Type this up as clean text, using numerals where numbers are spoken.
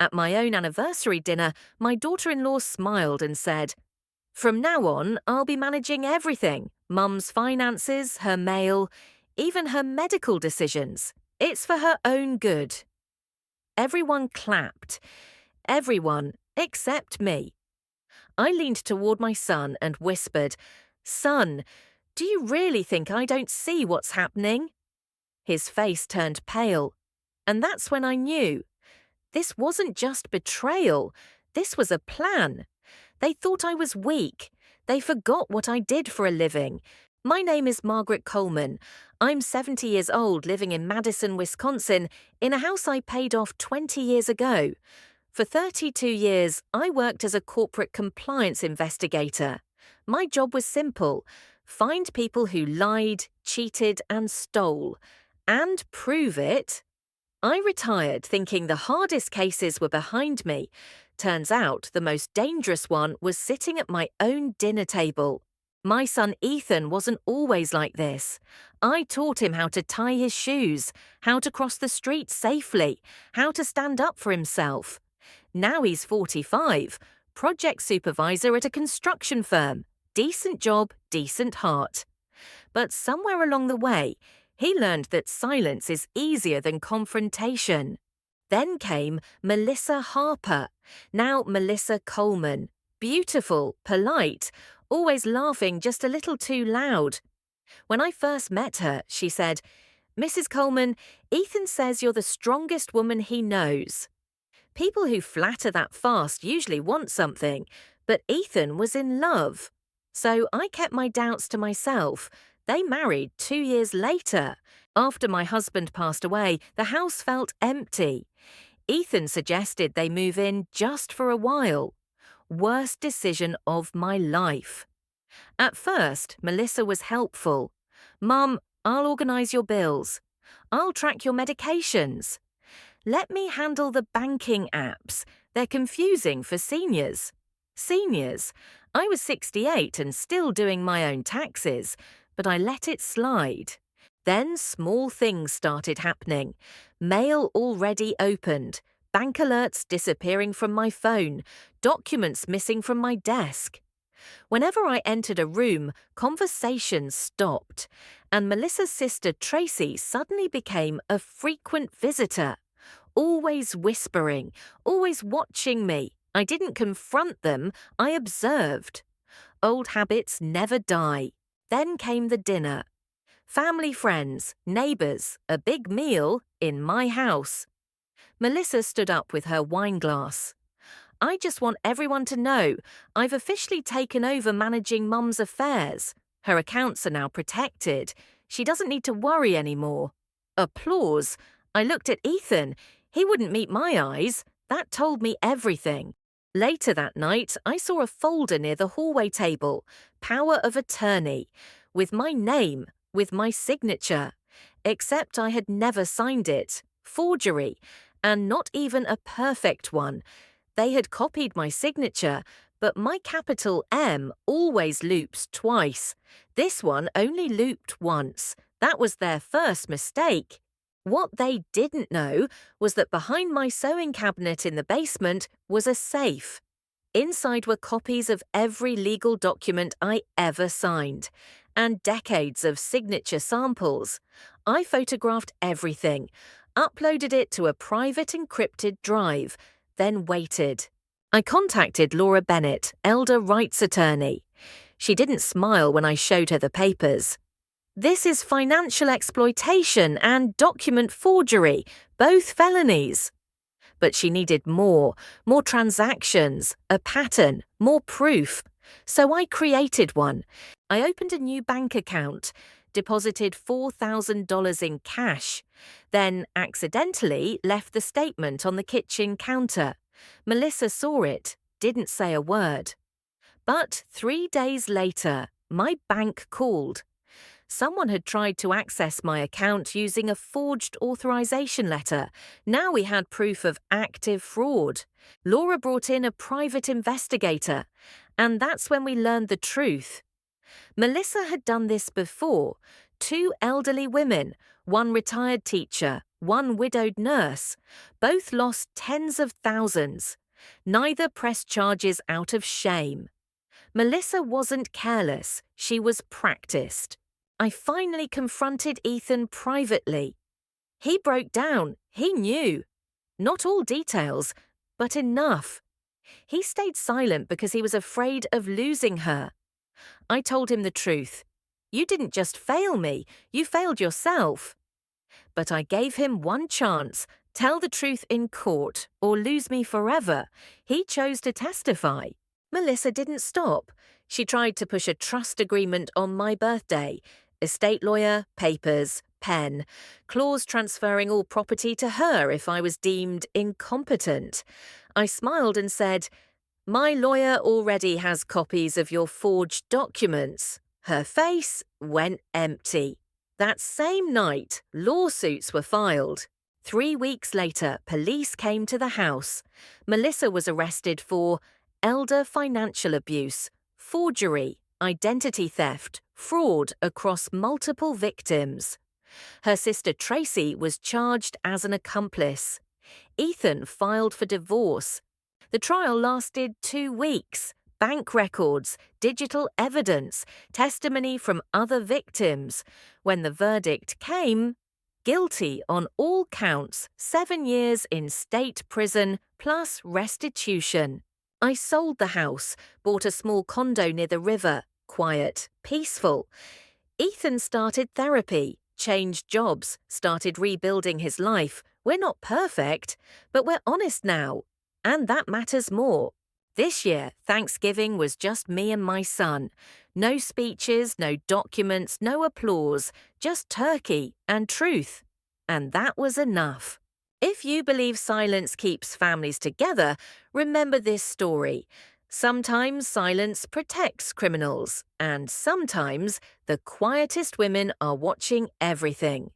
At my own anniversary dinner, my daughter-in-law smiled and said, "From now on, I'll be managing everything. Mum's finances, her mail, even her medical decisions. It's for her own good." Everyone clapped. Everyone except me. I leaned toward my son and whispered, "Son, do you really think I don't see what's happening?" His face turned pale. And that's when I knew. This wasn't just betrayal. This was a plan. They thought I was weak. They forgot what I did for a living. My name is Margaret Coleman. I'm 70 years old, living in Madison, Wisconsin, in a house I paid off 20 years ago. For 32 years, I worked as a corporate compliance investigator. My job was simple: find people who lied, cheated, and stole, and prove it. I retired thinking the hardest cases were behind me. Turns out the most dangerous one was sitting at my own dinner table. My son Ethan wasn't always like this. I taught him how to tie his shoes, how to cross the street safely, how to stand up for himself. Now he's 45, project supervisor at a construction firm. Decent job, decent heart. But somewhere along the way, he learned that silence is easier than confrontation. Then came Melissa Harper, now Melissa Coleman. Beautiful, polite, always laughing just a little too loud. When I first met her, she said, "Mrs. Coleman, Ethan says you're the strongest woman he knows." People who flatter that fast usually want something, but Ethan was in love. So I kept my doubts to myself. They married 2 years later. After my husband passed away, the house felt empty. Ethan suggested they move in just for a while. Worst decision of my life. At first, Melissa was helpful. "Mum, I'll organise your bills. I'll track your medications. Let me handle the banking apps. They're confusing for seniors." Seniors? I was 68 and still doing my own taxes, but I let it slide. Then small things started happening. Mail already opened, bank alerts disappearing from my phone, documents missing from my desk. Whenever I entered a room, conversations stopped, and Melissa's sister Tracy suddenly became a frequent visitor. Always whispering, always watching me. I didn't confront them, I observed. Old habits never die. Then came the dinner. Family, friends, neighbours, a big meal in my house. Melissa stood up with her wine glass. "I just want everyone to know I've officially taken over managing Mum's affairs. Her accounts are now protected. She doesn't need to worry anymore." Applause. I looked at Ethan. He wouldn't meet my eyes. That told me everything. Later that night, I saw a folder near the hallway table, Power of Attorney, with my name, with my signature. Except I had never signed it. Forgery, and not even a perfect one. They had copied my signature, but my capital M always loops twice. This one only looped once. That was their first mistake. What they didn't know was that behind my sewing cabinet in the basement was a safe. Inside were copies of every legal document I ever signed, and decades of signature samples. I photographed everything, uploaded it to a private encrypted drive, then waited. I contacted Laura Bennett, elder rights attorney. She didn't smile when I showed her the papers. "This is financial exploitation and document forgery, both felonies." But she needed more transactions, a pattern, more proof. So I created one. I opened a new bank account, deposited $4,000 in cash, then accidentally left the statement on the kitchen counter. Melissa saw it, didn't say a word. But 3 days later, my bank called. Someone had tried to access my account using a forged authorization letter. Now we had proof of active fraud. Laura brought in a private investigator, and that's when we learned the truth. Melissa had done this before. 2 elderly women, one retired teacher, one widowed nurse. Both lost tens of thousands. Neither pressed charges out of shame. Melissa wasn't careless, she was practiced. I finally confronted Ethan privately. He broke down, he knew. Not all details, but enough. He stayed silent because he was afraid of losing her. I told him the truth. You didn't just fail me, you failed yourself. But I gave him one chance. Tell the truth in court or lose me forever. He chose to testify. Melissa didn't stop. She tried to push a trust agreement on my birthday. Estate lawyer, papers, pen, clause transferring all property to her if I was deemed incompetent. I smiled and said, "My lawyer already has copies of your forged documents." Her face went empty. That same night, lawsuits were filed. 3 weeks later, police came to the house. Melissa was arrested for elder financial abuse, forgery, identity theft, fraud across multiple victims. Her sister Tracy was charged as an accomplice. Ethan filed for divorce. The trial lasted 2 weeks. Bank records, digital evidence, testimony from other victims. When the verdict came, guilty on all counts, 7 years in state prison plus restitution. I sold the house, bought a small condo near the river, quiet, peaceful. Ethan started therapy, changed jobs, started rebuilding his life. We're not perfect, but we're honest now. And that matters more. This year, Thanksgiving was just me and my son. No speeches, no documents, no applause, just turkey and truth. And that was enough. If you believe silence keeps families together, remember this story. Sometimes silence protects criminals, and sometimes the quietest women are watching everything.